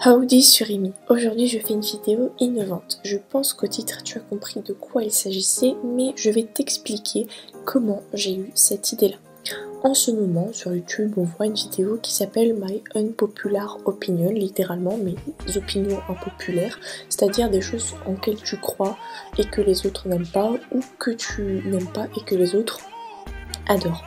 Howdy sur Amy. Aujourd'hui je fais une vidéo innovante. Je pense qu'au titre tu as compris de quoi il s'agissait, mais je vais t'expliquer comment j'ai eu cette idée là. En ce moment sur YouTube on voit une vidéo qui s'appelle My Unpopular Opinion, littéralement mes opinions impopulaires, c'est-à-dire des choses en lesquelles tu crois et que les autres n'aiment pas, ou que tu n'aimes pas et que les autres adorent.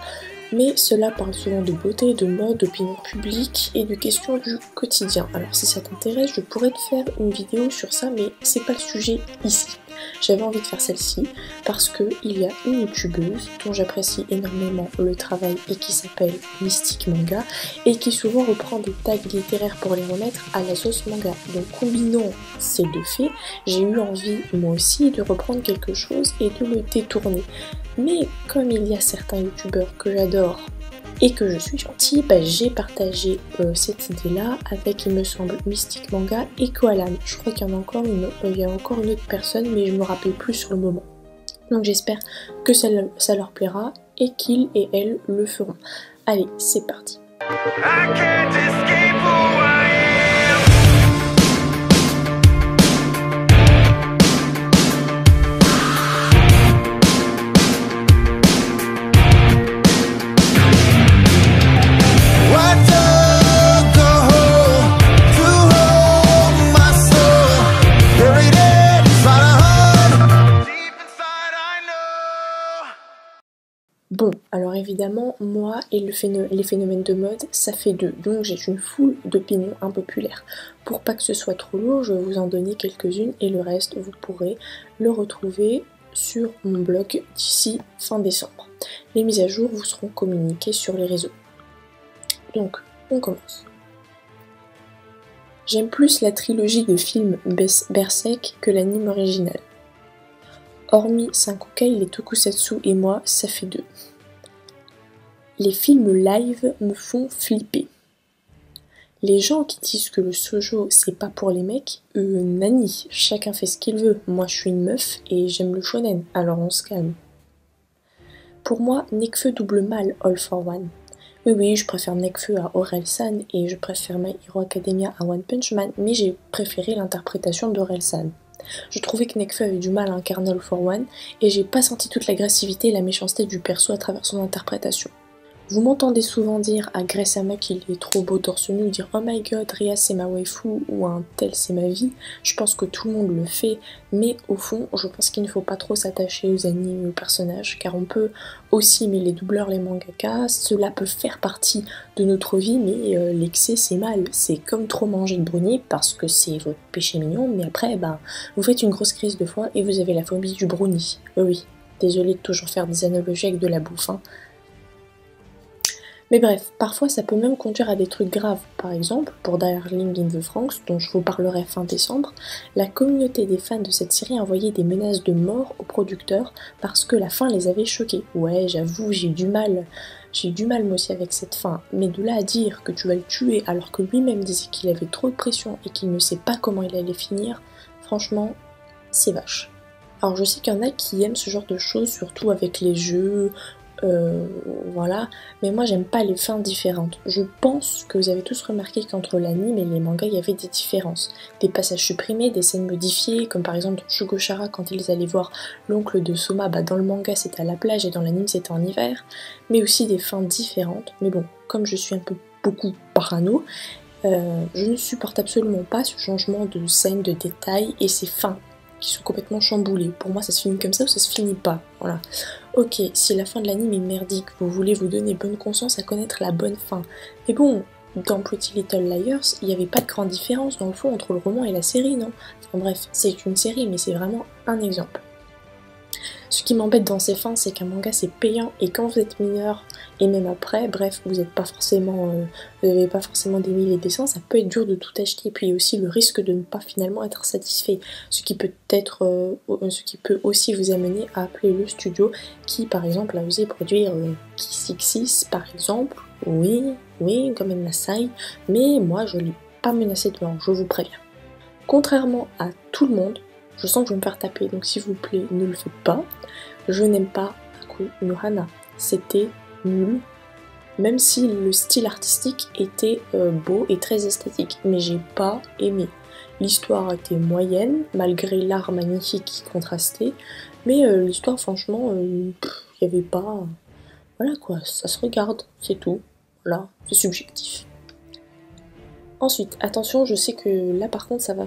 Mais cela parle souvent de beauté, de mode, d'opinion publique et de questions du quotidien. Alors si ça t'intéresse, je pourrais te faire une vidéo sur ça, mais c'est pas le sujet ici. J'avais envie de faire celle-ci parce qu'il y a une youtubeuse dont j'apprécie énormément le travail et qui s'appelle Mystic Manga et qui souvent reprend des tags littéraires pour les remettre à la sauce manga. Donc combinant ces deux faits, j'ai eu envie moi aussi de reprendre quelque chose et de le détourner. Mais comme il y a certains youtubeurs que j'adore et que je suis gentille, j'ai partagé cette idée-là avec, il me semble, Mystic Manga et Koalan. Je crois qu'il y en a encore une autre personne, mais je me rappelle plus sur le moment. Donc j'espère que ça leur plaira et qu'ils et elles le feront. Allez, c'est parti. Bon, alors évidemment, moi et les phénomènes de mode, ça fait deux, donc j'ai une foule d'opinions impopulaires. Pour pas que ce soit trop lourd, je vais vous en donner quelques-unes et le reste, vous pourrez le retrouver sur mon blog d'ici fin décembre. Les mises à jour vous seront communiquées sur les réseaux. Donc, on commence. J'aime plus la trilogie de films Berserk que l'anime original. Hormis Sankukai, les tokusatsu et moi, ça fait deux. Les films live me font flipper. Les gens qui disent que le shoujo c'est pas pour les mecs, nani, chacun fait ce qu'il veut. Moi je suis une meuf et j'aime le shonen, alors on se calme. Pour moi, Nekfeu double mal All for One. Oui, je préfère Nekfeu à Orelsan et je préfère My Hero Academia à One Punch Man, mais j'ai préféré l'interprétation d'Orelsan. Je trouvais que Nekfeu avait du mal à incarner All for One et j'ai pas senti toute l'agressivité et la méchanceté du perso à travers son interprétation. Vous m'entendez souvent dire à Grey-Sama qu'il est trop beau torse nu, dire oh my god, Ria c'est ma waifu ou un tel c'est ma vie. Je pense que tout le monde le fait, mais au fond, je pense qu'il ne faut pas trop s'attacher aux animes et aux personnages, car on peut aussi aimer les doubleurs, les mangakas, cela peut faire partie de notre vie, mais l'excès c'est mal. C'est comme trop manger de brownie parce que c'est votre péché mignon, mais après, vous faites une grosse crise de foie et vous avez la phobie du brownie. Oui, désolée de toujours faire des analogies avec de la bouffe, hein. Mais bref, parfois ça peut même conduire à des trucs graves. Par exemple, pour Darling in the Franxx, dont je vous parlerai fin décembre, la communauté des fans de cette série a envoyé des menaces de mort aux producteurs parce que la fin les avait choqués. Ouais, j'avoue, j'ai eu du mal moi aussi avec cette fin, mais de là à dire que tu vas le tuer alors que lui-même disait qu'il avait trop de pression et qu'il ne sait pas comment il allait finir, franchement, c'est vache. Alors je sais qu'il y en a qui aiment ce genre de choses, surtout avec les jeux, voilà, mais moi j'aime pas les fins différentes. Je pense que vous avez tous remarqué qu'entre l'anime et les mangas il y avait des différences, des passages supprimés, des scènes modifiées, comme par exemple dans Shugochara quand ils allaient voir l'oncle de Soma, dans le manga c'était à la plage et dans l'anime c'était en hiver, mais aussi des fins différentes. Mais bon, comme je suis un peu beaucoup parano, je ne supporte absolument pas ce changement de scène, de détails et ces fins qui sont complètement chamboulées. Pour moi ça se finit comme ça ou ça se finit pas, voilà. Ok, si la fin de l'anime est merdique, vous voulez vous donner bonne conscience à connaître la bonne fin. Mais bon, dans Pretty Little Liars, il n'y avait pas de grande différence dans le fond entre le roman et la série, non? Enfin bref, c'est une série, mais c'est vraiment un exemple. Ce qui m'embête dans ces fins, c'est qu'un manga c'est payant et quand vous êtes mineur et même après, bref, vous n'avez pas forcément des mille et des cents, ça peut être dur de tout acheter. Puis il y a aussi le risque de ne pas finalement être satisfait, ce qui peut aussi vous amener à appeler le studio qui par exemple a osé produire Kiss par exemple, oui, comme Nasai, mais moi je l'ai pas menacé de mort, je vous préviens. Contrairement à tout le monde, je sens que je vais me faire taper, donc s'il vous plaît, ne le faites pas. Je n'aime pas Aku no Hana. C'était nul. même si le style artistique était beau et très esthétique, mais j'ai pas aimé. L'histoire était moyenne, malgré l'art magnifique qui contrastait, mais l'histoire franchement, il y avait pas... Voilà quoi, ça se regarde, c'est tout. Voilà, c'est subjectif. Ensuite, attention, je sais que là par contre ça va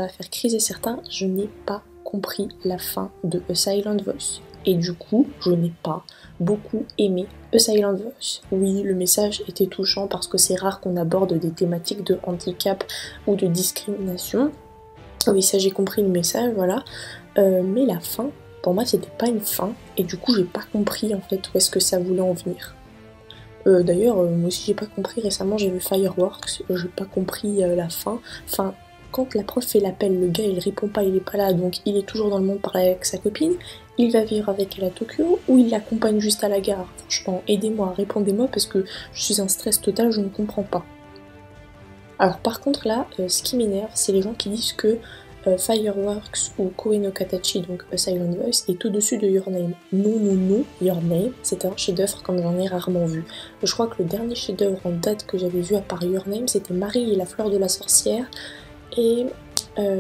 faire criser certains, je n'ai pas compris la fin de A Silent Voice. Et du coup, je n'ai pas beaucoup aimé A Silent Voice. Oui, le message était touchant parce que c'est rare qu'on aborde des thématiques de handicap ou de discrimination. Oui, ça j'ai compris le message, voilà. Mais la fin, pour moi c'était pas une fin, et du coup j'ai pas compris en fait où est-ce que ça voulait en venir. D'ailleurs, moi aussi j'ai pas compris, récemment j'ai vu Fireworks, j'ai pas compris la fin. Enfin, quand la prof fait l'appel, le gars il répond pas, il est pas là, donc il est toujours dans le monde parler avec sa copine, il va vivre avec elle à Tokyo, ou il l'accompagne juste à la gare. Franchement, aidez-moi, répondez-moi parce que je suis un stress total, je ne comprends pas. Alors par contre là, ce qui m'énerve, c'est les gens qui disent que Fireworks ou Koe no Katachi, donc A Silent Voice, est au-dessus de Your Name. Non, non, non, Your Name, c'est un chef-d'œuvre comme j'en ai rarement vu. Je crois que le dernier chef-d'œuvre en date que j'avais vu à part Your Name, c'était Marie et la fleur de la sorcière, et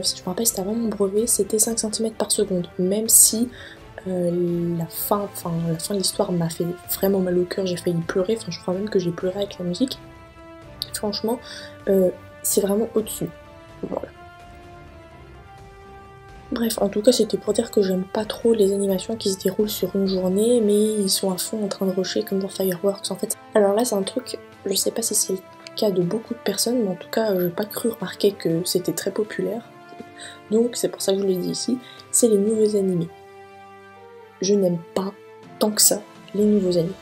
si je me rappelle, c'était avant mon brevet, c'était 5 cm par seconde, même si la fin de l'histoire m'a fait vraiment mal au cœur, j'ai failli pleurer, enfin je crois même que j'ai pleuré avec la musique. Franchement, c'est vraiment au-dessus. Voilà. Bref, en tout cas, c'était pour dire que j'aime pas trop les animations qui se déroulent sur une journée, mais ils sont à fond en train de rusher comme dans Fireworks en fait. Alors là, c'est un truc, je sais pas si c'est le cas de beaucoup de personnes, mais en tout cas, j'ai pas cru remarquer que c'était très populaire. Donc, c'est pour ça que je le dis ici, c'est les nouveaux animés. Je n'aime pas tant que ça les nouveaux animés.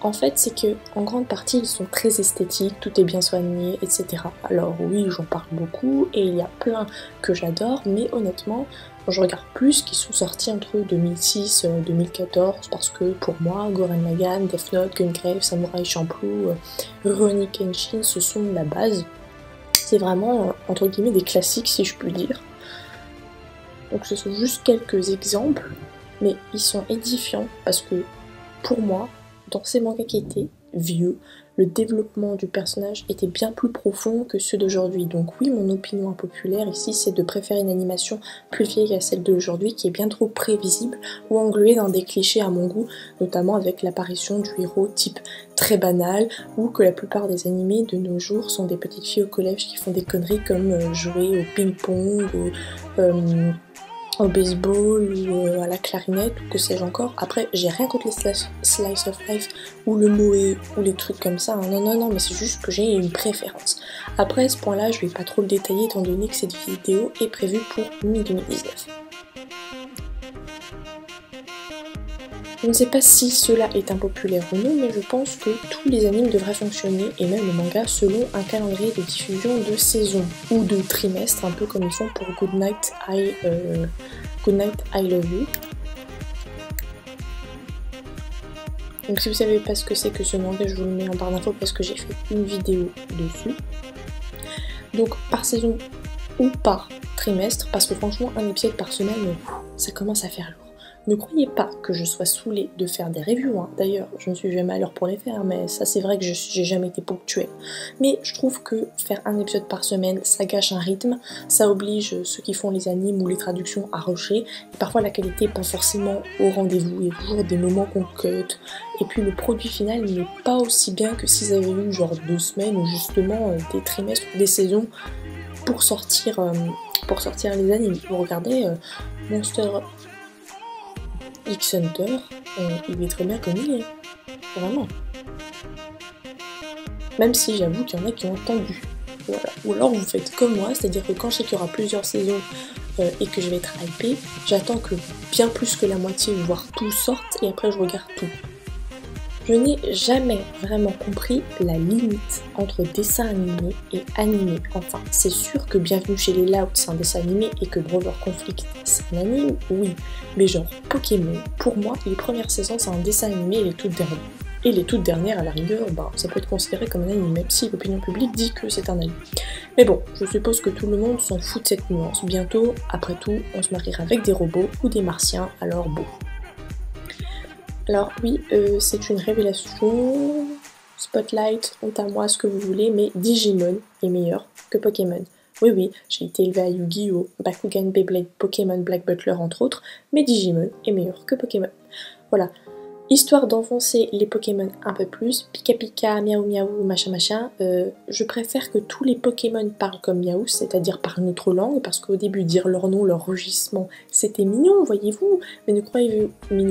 En fait, c'est que en grande partie, ils sont très esthétiques, tout est bien soigné, etc. Alors oui, j'en parle beaucoup, et il y a plein que j'adore, mais honnêtement, je regarde plus qui sont sortis entre 2006 et 2014, parce que pour moi, Gurren Lagann, Death Note, Gungrave, Samurai Champloo, Rurouni Kenshin, ce sont la base. C'est vraiment, entre guillemets, des classiques, si je puis dire. Donc ce sont juste quelques exemples, mais ils sont édifiants, parce que, pour moi, dans ces mangas qui étaient vieux, le développement du personnage était bien plus profond que ceux d'aujourd'hui. Donc oui, mon opinion impopulaire ici, c'est de préférer une animation plus vieille à celle d'aujourd'hui qui est bien trop prévisible ou engluée dans des clichés à mon goût, notamment avec l'apparition du héros type très banal, ou que la plupart des animés de nos jours sont des petites filles au collège qui font des conneries comme jouer au ping-pong, au baseball ou à la clarinette ou que sais-je encore. Après, j'ai rien contre les slice of life ou le moe ou les trucs comme ça, hein. Non, mais c'est juste que j'ai une préférence. Après, à ce point-là, je vais pas trop le détailler étant donné que cette vidéo est prévue pour mi-2019. Je ne sais pas si cela est impopulaire ou non, mais je pense que tous les animes devraient fonctionner, et même le manga, selon un calendrier de diffusion de saison ou de trimestre, un peu comme ils font pour Good Night, I Love You. Donc si vous savez pas ce que c'est que ce manga, je vous le mets en barre d'infos parce que j'ai fait une vidéo dessus. Donc par saison ou par trimestre, parce que franchement un épisode par semaine, ça commence à faire lourd. Ne croyez pas que je sois saoulée de faire des reviews, hein. D'ailleurs je ne suis jamais à l'heure pour les faire, mais ça c'est vrai que j'ai jamais été ponctuelle. Mais je trouve que faire un épisode par semaine, ça gâche un rythme, ça oblige ceux qui font les animes ou les traductions à rusher, et parfois la qualité n'est pas forcément au rendez-vous, il y a toujours des moments qu'on cut, et puis le produit final n'est pas aussi bien que s'ils avaient eu genre 2 semaines ou justement des trimestres ou des saisons pour sortir les animes. Vous regardez Monster X Hunter, il est très bien comme il est, vraiment. Même si j'avoue qu'il y en a qui ont tendu. Voilà. Ou alors vous faites comme moi, c'est-à-dire que quand je sais qu'il y aura plusieurs saisons et que je vais être hypée, j'attends que bien plus que la moitié, voire tout sorte, et après je regarde tout. Je n'ai jamais vraiment compris la limite entre dessin animé et animé. Enfin, c'est sûr que Bienvenue chez les Louts c'est un dessin animé et que Brawler Conflict c'est un anime, oui. Mais genre Pokémon, pour moi, les premières saisons c'est un dessin animé et les toutes dernières, à la rigueur, ça peut être considéré comme un anime, même si l'opinion publique dit que c'est un anime. Mais bon, je suppose que tout le monde s'en fout de cette nuance. Bientôt, après tout, on se mariera avec des robots ou des martiens, alors bon. Alors oui, c'est une révélation, Spotlight, honte à moi, ce que vous voulez, mais Digimon est meilleur que Pokémon. Oui, j'ai été élevée à Yu-Gi-Oh!, Bakugan, Beyblade, Pokémon, Black Butler entre autres, mais Digimon est meilleur que Pokémon. Voilà. Histoire d'enfoncer les Pokémon un peu plus, Pika Pika, Miaou Miaou, machin, je préfère que tous les Pokémon parlent comme Miaou, c'est-à-dire par notre langue, parce qu'au début, dire leur nom, leur rugissement, c'était mignon, voyez-vous, mais ne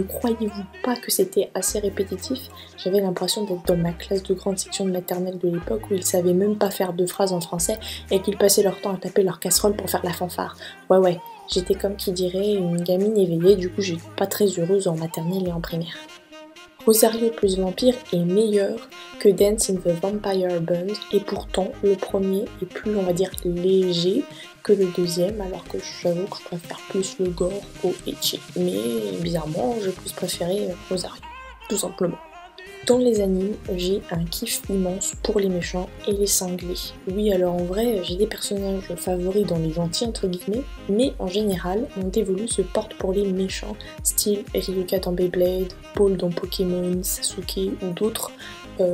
croyez-vous pas que c'était assez répétitif? J'avais l'impression d'être dans ma classe de grande section de maternelle de l'époque où ils savaient même pas faire de phrases en français et qu'ils passaient leur temps à taper leur casserole pour faire la fanfare. Ouais, j'étais comme qui dirait une gamine éveillée, du coup j'étais pas très heureuse en maternelle et en primaire. Rosario plus Vampire est meilleur que Dance in the Vampire Band et pourtant le premier est plus, on va dire, léger que le deuxième, alors que j'avoue que je préfère plus le gore au ecchi. Mais bizarrement, j'ai plus préféré Rosario, tout simplement. Dans les animes, j'ai un kiff immense pour les méchants et les cinglés. Oui, alors en vrai, j'ai des personnages favoris dans les gentils entre guillemets, mais en général, mon dévolu se porte pour les méchants, style Ryoga dans Beyblade, Paul dans Pokémon, Sasuke ou d'autres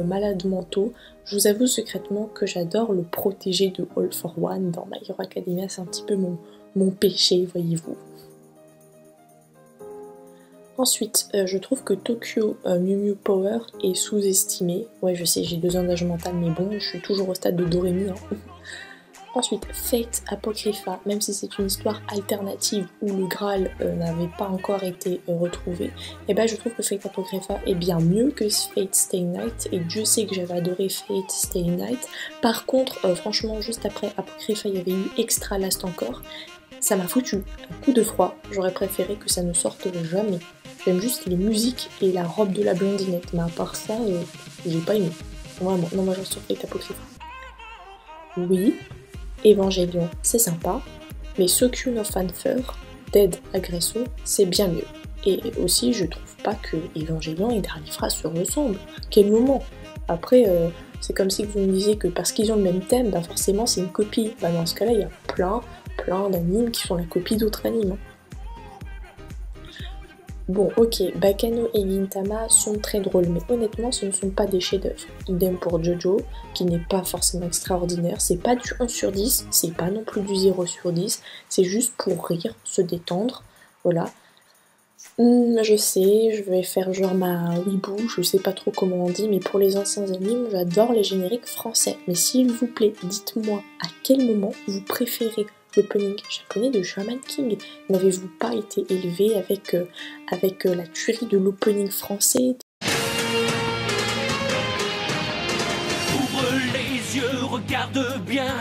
malades mentaux. Je vous avoue secrètement que j'adore le protégé de All for One dans My Hero Academia, c'est un petit peu mon péché, voyez-vous. Ensuite, je trouve que Tokyo Mew Mew Power est sous-estimé. Ouais, je sais, j'ai 2 ans d'âge mental, mais bon, je suis toujours au stade de Doremi. Ensuite, Fate Apocrypha, même si c'est une histoire alternative où le Graal n'avait pas encore été retrouvé, et ben je trouve que Fate Apocrypha est bien mieux que Fate Stay Night, et Dieu sait que j'avais adoré Fate Stay Night. Par contre, franchement, juste après Apocrypha, il y avait eu Extra Last encore. Ça m'a foutu un coup de froid, j'aurais préféré que ça ne sorte jamais. J'aime juste les musiques et la robe de la blondinette, mais à part ça, j'ai pas aimé. Vraiment, non, moi j'en suis Fate Apocrypha. Oui, Evangelion, c'est sympa, mais Sokyu no Fanfare, Dead Aggresso, c'est bien mieux. Et aussi, je trouve pas que Evangelion et Darlifra se ressemblent. À quel moment? Après, c'est comme si vous me disiez que parce qu'ils ont le même thème, bah forcément c'est une copie. Bah dans ce cas-là, il y a plein d'animes qui sont la copie d'autres animes. Bon, ok, Bakano et Gintama sont très drôles, mais honnêtement, ce ne sont pas des chefs-d'œuvre. Idem pour Jojo, qui n'est pas forcément extraordinaire, c'est pas du 1 sur 10, c'est pas non plus du 0 sur 10, c'est juste pour rire, se détendre, voilà. Je sais, je vais faire genre ma weeboo, je sais pas trop comment on dit, mais pour les anciens animes, j'adore les génériques français. Mais s'il vous plaît, dites-moi à quel moment vous préférez l'opening japonais de Shaman King. N'avez-vous pas été élevé avec la tuerie de l'opening français? Ouvre les yeux, regarde bien.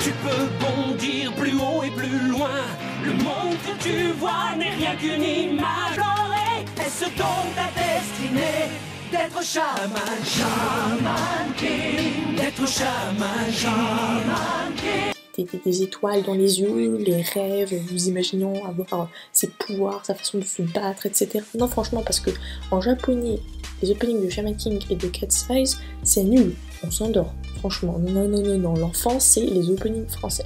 Tu peux bondir plus haut et plus loin. Le monde que tu vois n'est rien qu'une image dorée. Est-ce donc ta destinée d'être Shaman, Shaman King, d'être Shaman King? Des étoiles dans les yeux, les rêves, vous imaginant avoir ses pouvoirs, sa façon de se battre, etc. Non, franchement, parce que en japonais, les openings de Shaman King et de Cat's Eyes, c'est nul, on s'endort. Franchement, non, l'enfant, c'est les openings français.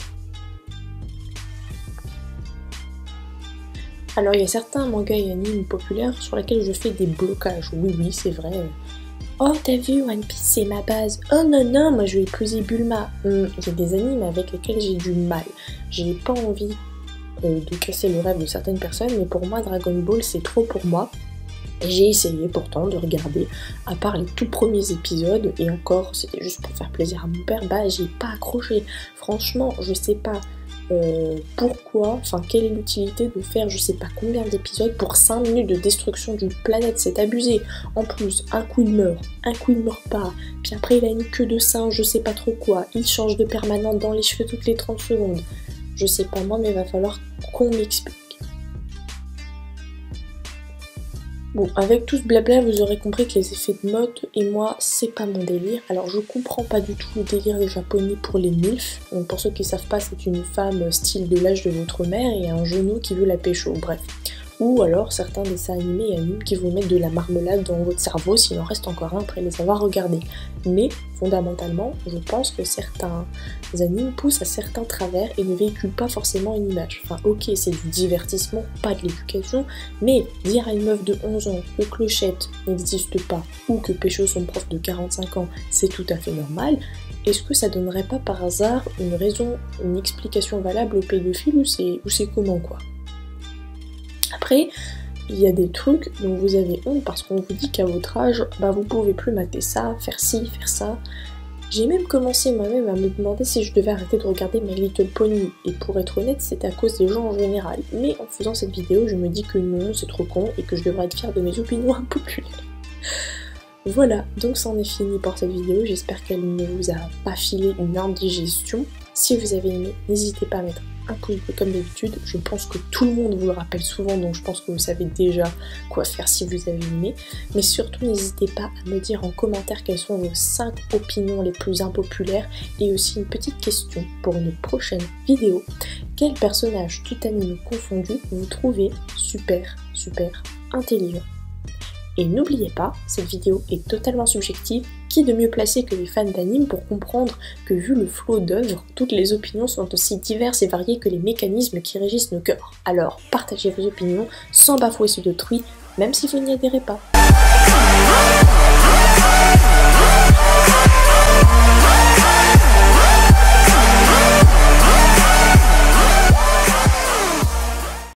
Alors, il y a certains mangas et animes populaires sur lesquels je fais des blocages. Oui, c'est vrai. Oh, t'as vu, One Piece, c'est ma base. Oh non, moi je vais épouser Bulma. Il y a des animes avec lesquels j'ai du mal. J'ai pas envie de casser le rêve de certaines personnes, mais pour moi, Dragon Ball, c'est trop pour moi. Et j'ai essayé pourtant de regarder, à part les tout premiers épisodes, et encore, c'était juste pour faire plaisir à mon père, bah j'ai pas accroché. Franchement, je sais pas pourquoi, quelle est l'utilité de faire je sais pas combien d'épisodes pour 5 minutes de destruction d'une planète, c'est abusé. En plus, un coup il meurt pas, puis après il a une queue de singe, je sais pas trop quoi, il change de permanente dans les cheveux toutes les 30 secondes. Je sais pas moi, mais il va falloir qu'on m'explique. Bon, avec tout ce blabla, vous aurez compris que les effets de mode et moi, c'est pas mon délire. Alors, je comprends pas du tout le délire des japonais pour les MILF. Donc, pour ceux qui savent pas, c'est une femme style de l'âge de votre mère et un genou qui veut la pécho. Bref, ou alors certains dessins animés et animes qui vont mettre de la marmelade dans votre cerveau s'il en reste encore un après les avoir regardés. Mais fondamentalement, je pense que certains animes poussent à certains travers et ne véhiculent pas forcément une image. Enfin ok, c'est du divertissement, pas de l'éducation, mais dire à une meuf de 11 ans que Clochette n'existe pas ou que pécho son prof de 45 ans, c'est tout à fait normal, est-ce que ça donnerait pas par hasard une raison, une explication valable au pédophile ou c'est comment quoi? Après, il y a des trucs dont vous avez honte parce qu'on vous dit qu'à votre âge, bah vous pouvez plus mater ça, faire ci, faire ça. J'ai même commencé moi-même à me demander si je devais arrêter de regarder My Little Pony, et pour être honnête, c'était à cause des gens en général. Mais en faisant cette vidéo, je me dis que non, c'est trop con et que je devrais être fière de mes opinions impopulaires. Voilà, donc c'en est fini pour cette vidéo, j'espère qu'elle ne vous a pas filé une indigestion. Si vous avez aimé, n'hésitez pas à mettre un pouce bleu comme d'habitude, je pense que tout le monde vous le rappelle souvent, donc je pense que vous savez déjà quoi faire si vous avez aimé. Mais surtout n'hésitez pas à me dire en commentaire quelles sont vos 5 opinions les plus impopulaires, et aussi une petite question pour une prochaine vidéo. Quel personnage tout anime confondu vous trouvez super intelligent? Et n'oubliez pas, cette vidéo est totalement subjective, qui de mieux placé que les fans d'anime pour comprendre que vu le flot d'œuvres, toutes les opinions sont aussi diverses et variées que les mécanismes qui régissent nos cœurs. Alors partagez vos opinions sans bafouer ceux d'autrui, même si vous n'y adhérez pas.